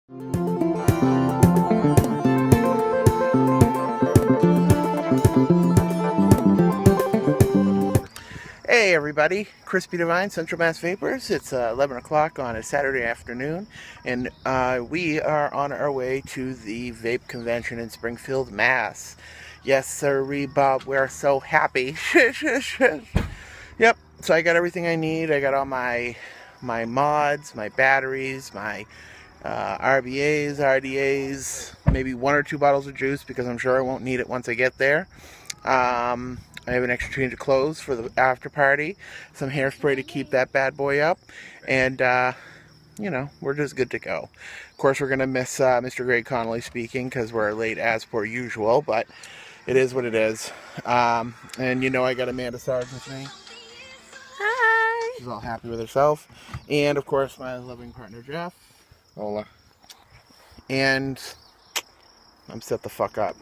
Hey everybody, Crispy Divine, Central Mass Vapors. It's 11 o'clock on a Saturday afternoon, and we are on our way to the Vape Convention in Springfield, Mass. Yes, sirree, Bob, we're so happy. Yep, so I got everything I need. I got all my mods, my batteries, my RBAs, RDAs, maybe 1 or 2 bottles of juice because I'm sure I won't need it once I get there. I have an extra change of clothes for the after party, some hairspray to keep that bad boy up, and you know, we're just good to go. Of course, we're gonna miss Mr. Greg Connolly speaking because we're late as per usual, but it is what it is. And you know, I got Amanda Sarge with me. Hi. She's all happy with herself, and of course, my loving partner Jeff. Hola. And I'm set the fuck up.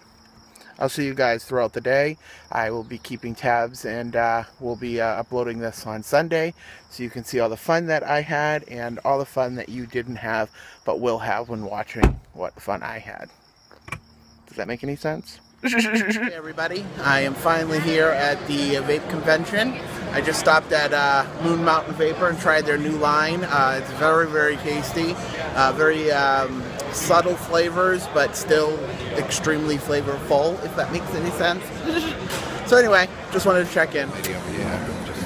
I'll see you guys throughout the day. I will be keeping tabs, and we'll be uploading this on Sunday so you can see all the fun that I had and all the fun that you didn't have but will have when watching what fun I had. Does that make any sense? Hey everybody, I am finally here at the Vape Convention. I just stopped at Moon Mountain Vapor and tried their new line. It's very, very tasty. Very subtle flavors, but still extremely flavorful, if that makes any sense. So anyway, just wanted to check in. Yeah, just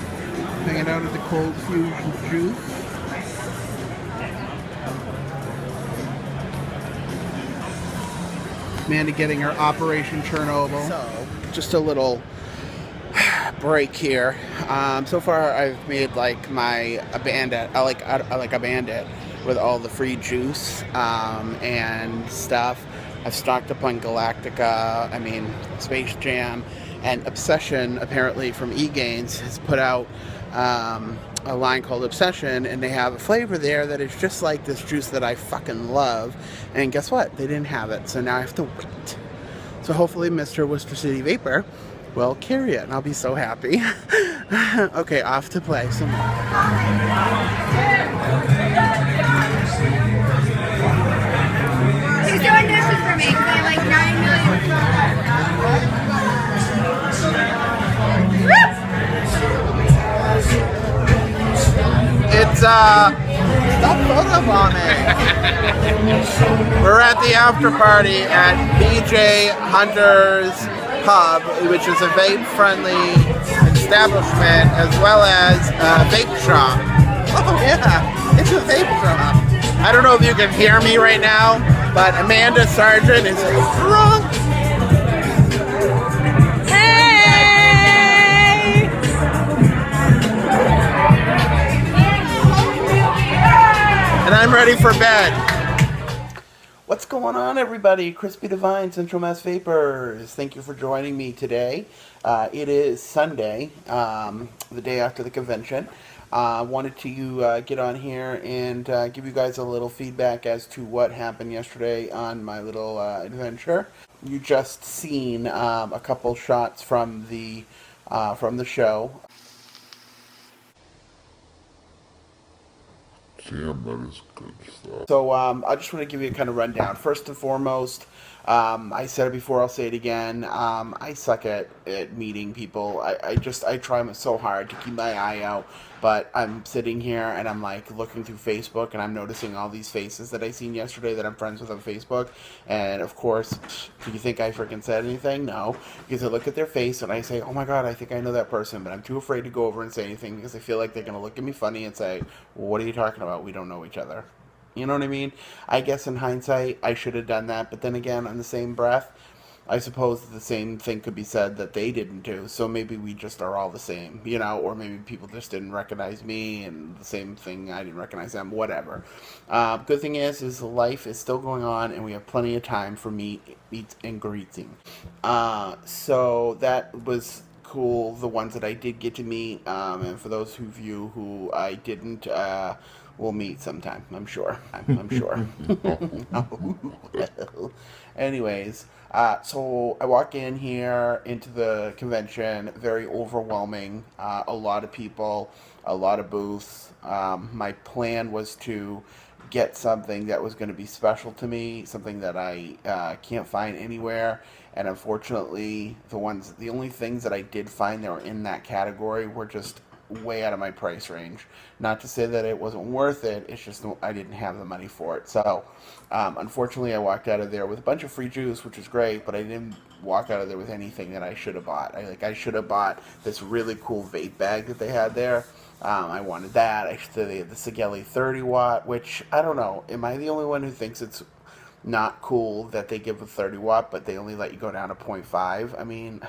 Hanging out at the ColdFusion juice. Amanda getting her Operation Chernobyl. So, just a little break here. So far, I've made like a bandit. I like a bandit with all the free juice and stuff. I've stocked up on Galactica. I mean, Space Jam, and Obsession. Apparently, from E-Gains has put out a line called Obsession, and they have a flavor there that is just like this juice that I fucking love. And guess what? They didn't have it, so now I have to wait. So hopefully Mr. Worcester City Vapor will carry it, and I'll be so happy. Okay, off to play some more. He's doing dishes for me because I have like 9 million. It's stop photobombing. We're at the after party at BJ Hunter's Pub, which is a vape-friendly establishment as well as a vape shop. Oh yeah, it's a vape shop. I don't know if you can hear me right now, but Amanda Sargent is drunk. And I'm ready for bed. What's going on, everybody? Crispy Divine, Central Mass Vapors. Thank you for joining me today. It is Sunday, the day after the convention. Wanted to get on here and give you guys a little feedback as to what happened yesterday on my little adventure. You just seen a couple shots from the show. damn, that is good stuff. So I just want to give you a kind of rundown. First and foremost, I said it before, I'll say it again. I suck at meeting people. I try so hard to keep my eye out, but I'm sitting here and I'm like looking through Facebook and I'm noticing all these faces that I seen yesterday that I'm friends with on Facebook. And of course, do you think I freaking said anything? No, because I look at their face and I say, oh my god, I think I know that person, but I'm too afraid to go over and say anything because I feel like they're gonna look at me funny and say, well, what are you talking about? We don't know each other. You know what I mean? I guess in hindsight, I should have done that. But then again, on the same breath, I suppose the same thing could be said that they didn't do. So maybe we just are all the same, you know? Or maybe people just didn't recognize me, and the same thing, I didn't recognize them, whatever. Good thing is life is still going on, and we have plenty of time for meet and greeting. So that was cool, the ones that I did get to meet. And for those of you who I didn't... we'll meet sometime, I'm sure. I'm sure. Anyways, so I walk in here into the convention, very overwhelming, a lot of people, a lot of booths. My plan was to get something that was going to be special to me, something that I can't find anywhere. And unfortunately, the only things that I did find that were in that category were just way out of my price range. Not to say that it wasn't worth it, it's just I didn't have the money for it. So, unfortunately, I walked out of there with a bunch of free juice, which was great, but I didn't walk out of there with anything that I should have bought. I should have bought this really cool vape bag that they had there. I wanted that. They had the Sigelli 30 watt, which I don't know. Am I the only one who thinks it's not cool that they give a 30 watt, but they only let you go down to 0.5? I mean,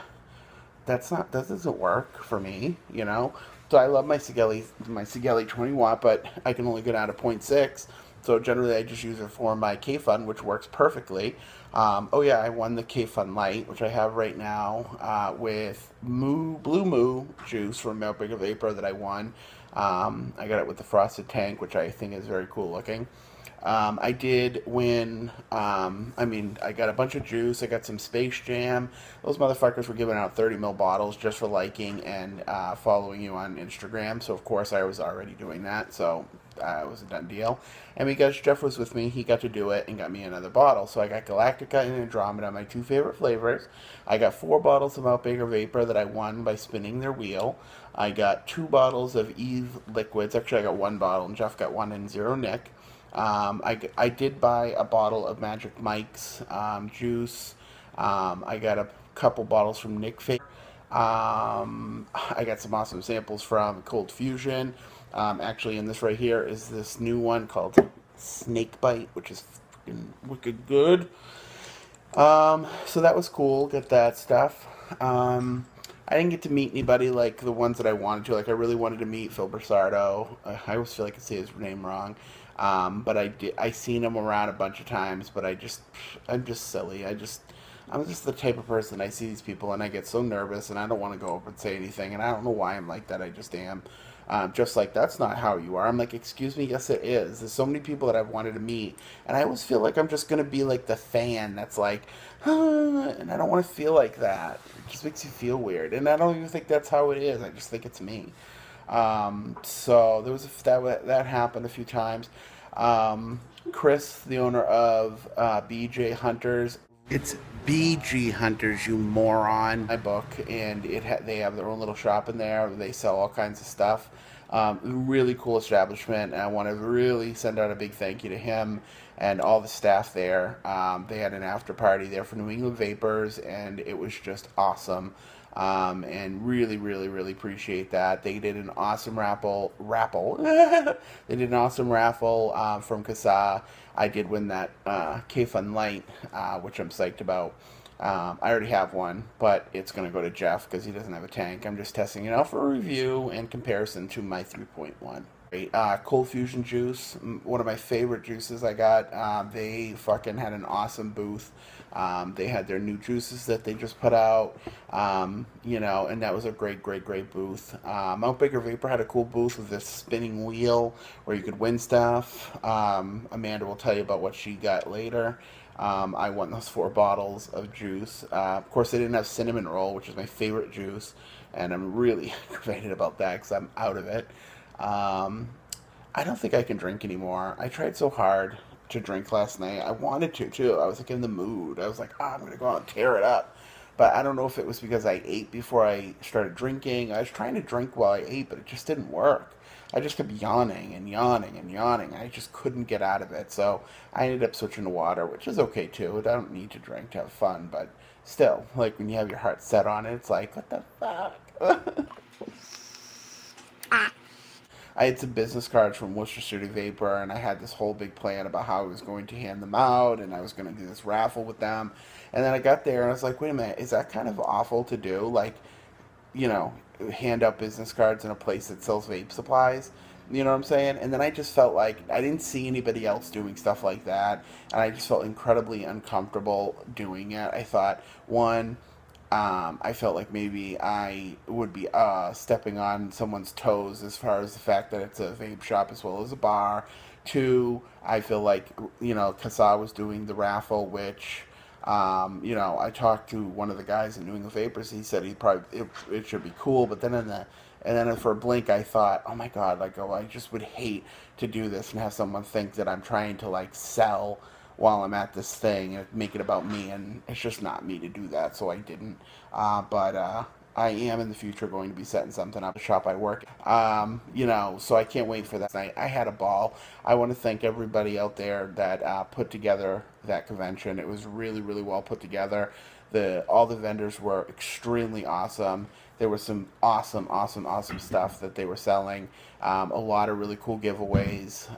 that doesn't work for me, you know. So I love my Sigelli 20 watt, but I can only go down to 0.6. So generally, I just use it for my K-Fun, which works perfectly. Oh yeah, I won the K-Fun Light, which I have right now with Blue Moo juice from Mount Bigger Vapor that I won. I got it with the frosted tank, which I think is very cool looking. I did win, I got a bunch of juice, I got some Space Jam. Those motherfuckers were giving out 30 ml bottles just for liking and following you on Instagram, so of course I was already doing that, so it was a done deal. And because Jeff was with me, he got to do it and got me another bottle. So I got Galactica and Andromeda, my two favorite flavors. I got 4 bottles of Mount Baker Vapor that I won by spinning their wheel. I got 2 bottles of Eve liquids. Actually, I got 1 bottle, and Jeff got 1 and 0 Nick. I did buy a bottle of Magic Mike's juice. I got a couple bottles from Nick Fake. I got some awesome samples from ColdFusion. Actually, in this right here is this new one called Snake Bite, which is fucking wicked good. So that was cool. Get that stuff. I didn't get to meet anybody like the ones that I wanted to. Like I really wanted to meet Phil Bersardo. I always feel like I say his name wrong. But I seen him around a bunch of times, but I'm just silly. I'm just the type of person, I see these people and I get so nervous and I don't want to go up and say anything, and I don't know why I'm like that. I just am. Just like, that's not how you are. I'm like, excuse me, yes it is. There's so many people that I've wanted to meet, and I always feel like I'm just going to be like the fan that's like, and I don't want to feel like that. It just makes you feel weird, and I don't even think that's how it is. I just think it's me. So there was that happened a few times. Chris, the owner of BJ Hunters, it's BG Hunters, you moron. My book, and they have their own little shop in there. They sell all kinds of stuff. Really cool establishment, and I want to really send out a big thank you to him and all the staff there. They had an after party there for New England Vapors, and it was just awesome. And really, really, really appreciate that. They did an awesome raffle. They did an awesome raffle from Casa. I did win that K-Fun Light, which I'm psyched about. I already have one, but it's going to go to Jeff because he doesn't have a tank. I'm just testing it out for a review and comparison to my 3.1. ColdFusion juice, one of my favorite juices I got. They fucking had an awesome booth. They had their new juices that they just put out, you know, and that was a great booth. Mount Baker Vapor had a cool booth with this spinning wheel where you could win stuff. Amanda will tell you about what she got later. I won those 4 bottles of juice. Of course, they didn't have cinnamon roll, which is my favorite juice, and I'm really aggravated about that because I'm out of it. I don't think I can drink anymore. I tried so hard to drink last night. I wanted to, too. I was like in the mood. I was like, I'm going to go out and tear it up. But I don't know if it was because I ate before I started drinking. I was trying to drink while I ate, but it just didn't work. I just kept yawning and yawning and yawning. I just couldn't get out of it. So I ended up switching to water, which is okay, too. I don't need to drink to have fun. But still, like when you have your heart set on it, it's like, what the fuck? I had some business cards from Worcester City Vapor, and I had this whole big plan about how I was going to hand them out, and I was going to do this raffle with them. And then I got there, and I was like, wait a minute, is that kind of awful to do? Like, you know, hand out business cards in a place that sells vape supplies? You know what I'm saying? And then I just felt like I didn't see anybody else doing stuff like that, and I just felt incredibly uncomfortable doing it. I thought, one, I felt like maybe I would be stepping on someone's toes as far as the fact that it's a vape shop as well as a bar. 2, I feel like, you know, Casa was doing the raffle, which, you know, I talked to one of the guys in New England Vapors. He said it should be cool, but then And then for a blink, I thought, oh my god, like, oh, I just would hate to do this and have someone think that I'm trying to like sell while I'm at this thing and make it about me, and it's just not me to do that, so I didn't. But I am in the future going to be setting something up, the shop I work. So I can't wait for that night. I had a ball. I want to thank everybody out there that put together that convention. It was really, really well put together. All the vendors were extremely awesome. There was some awesome stuff that they were selling. A lot of really cool giveaways.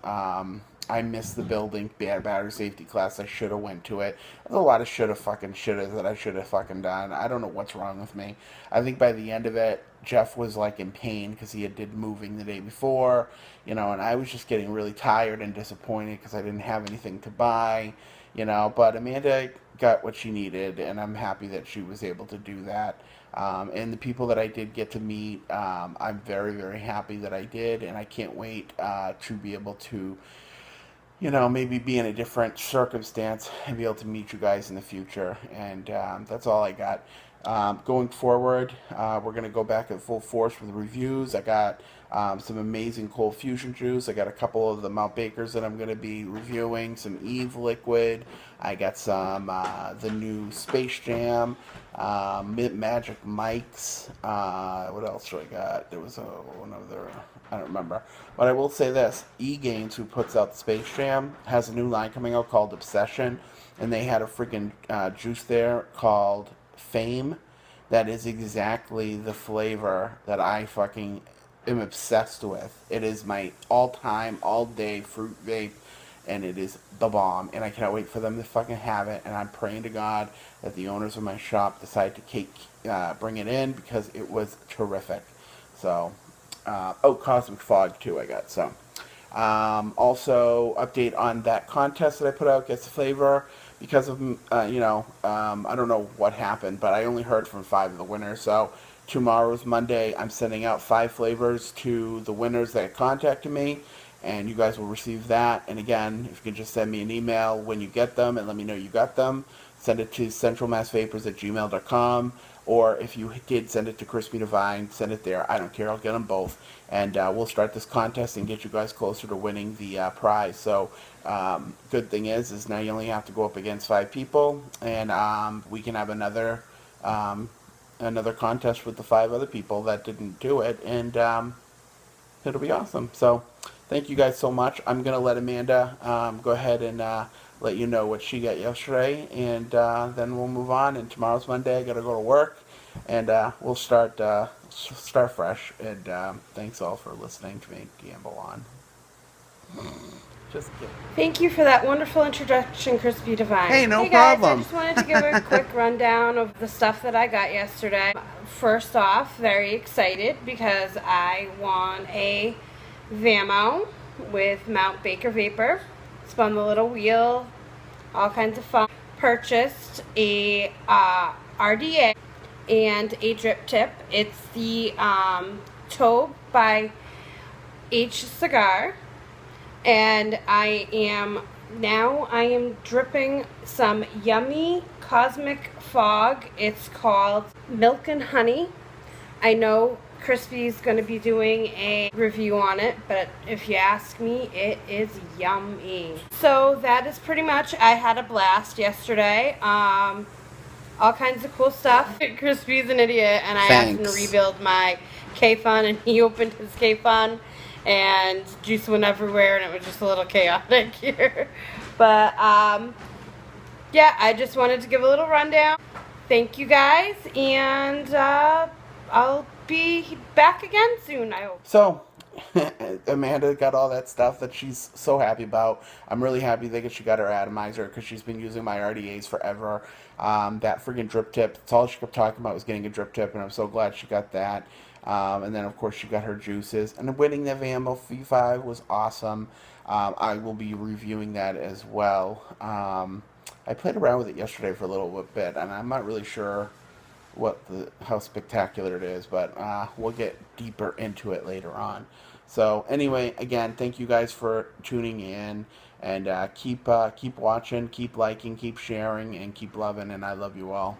I missed the building battery safety class. I should have went to it. There's a lot of shouldas that I should have fucking done. I don't know what's wrong with me. I think by the end of it, Jeff was like in pain because he had did moving the day before, and I was just getting really tired and disappointed because I didn't have anything to buy, But Amanda got what she needed, and I'm happy that she was able to do that. And the people that I did get to meet, I'm very, very happy that I did, and I can't wait to be able to maybe be in a different circumstance and be able to meet you guys in the future. And that's all I got. Going forward, we're going to go back at full force with reviews. I got some amazing ColdFusion juice. I got a couple of the Mount Bakers that I'm going to be reviewing. Some Eve liquid. I got some the new Space Jam, Magic Mics. What else do I got? There was one other, I don't remember. But I will say this: E-Games, who puts out the Space Jam, has a new line coming out called Obsession, and they had a freaking juice there called Fame. That is exactly the flavor that I fucking am obsessed with. It is my all-time, all-day fruit vape, and it is the bomb, and I cannot wait for them to fucking have it, and I'm praying to God that the owners of my shop decide to bring it in, because it was terrific. So, Cosmic Fog too I got, so. Also, update on that contest that I put out, Guess the Flavor, because of, I don't know what happened, but I only heard from 5 of the winners, so tomorrow's Monday, I'm sending out 5 flavors to the winners that contacted me, and you guys will receive that. And again, if you can just send me an email when you get them and let me know you got them, send it to centralmassvapors@gmail.com, or if you did send it to Crispy Divine, send it there. I don't care, I'll get them both, and we'll start this contest and get you guys closer to winning the prize. So good thing is now you only have to go up against 5 people, and we can have another contest with the 5 other people that didn't do it, and it'll be awesome. So thank you guys so much. I'm going to let Amanda go ahead and let you know what she got yesterday, and then we'll move on. And tomorrow's Monday. I got to go to work, and we'll start fresh. And thanks all for listening to me gamble on. Just kidding. Thank you for that wonderful introduction, Crispy Divine. Hey, no hey guys, problem. I just wanted to give a quick rundown of the stuff that I got yesterday. First off, very excited because I won a Vamo with Mount Baker Vapor. Spun the little wheel, all kinds of fun. Purchased a RDA and a drip tip. It's the Tobe by H Cigar. And I am dripping some yummy Cosmic Fog. It's called Milk and Honey. I know Crispy's going to be doing a review on it, but if you ask me, it is yummy. So that is pretty much, I had a blast yesterday. All kinds of cool stuff. Crispy's an idiot, and I asked him to rebuild my K-Fun, and he opened his K-Fun, and juice went everywhere, and it was just a little chaotic here. But, yeah, I just wanted to give a little rundown. Thank you guys, and I'll be back again soon, I hope. So, Amanda got all that stuff that she's so happy about. I'm really happy that she got her atomizer, because she's been using my RDAs forever. That friggin' drip tip, that's all she kept talking about was getting a drip tip, and I'm so glad she got that. And then, of course, she got her juices. And winning the Vamo V5 was awesome. I will be reviewing that as well. I played around with it yesterday for a little bit, and I'm not really sure how spectacular it is, but we'll get deeper into it later on. So anyway, again, thank you guys for tuning in, and keep watching, keep liking, keep sharing, and keep loving, and I love you all.